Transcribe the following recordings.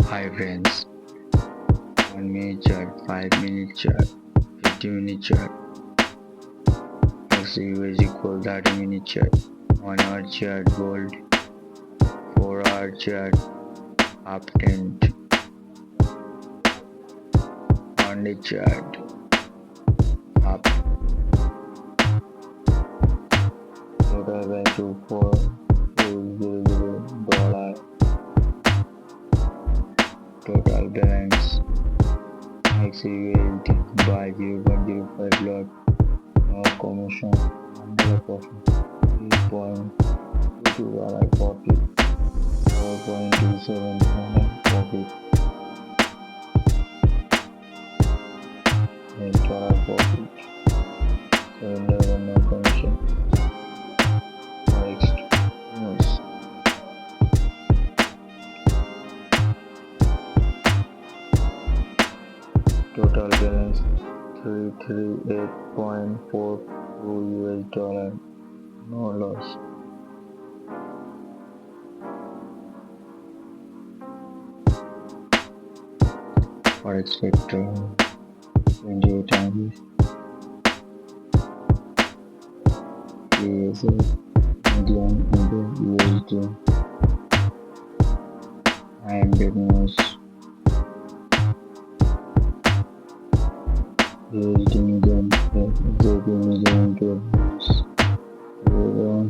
Hi friends, 1 minute chart, 5 minute chart, 50-minute chart, xauusd equal 30-minute chart, 1 hour chart, gold, 4 hour chart, uptrend, one-day chart, up, total value for $400, total balance xauusd by 0.05 lot, no commission, under profit, $3.22 profit, 4.27 profit, $8 profit, $7 no commission. Forex news. Total balance $338.42, no loss. Forex sector 28 analysts, USA, Indian and USD, and news. USD medium, JP medium good news, Euro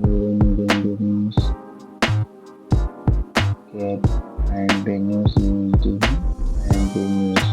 medium news, CAP and news USD and good news.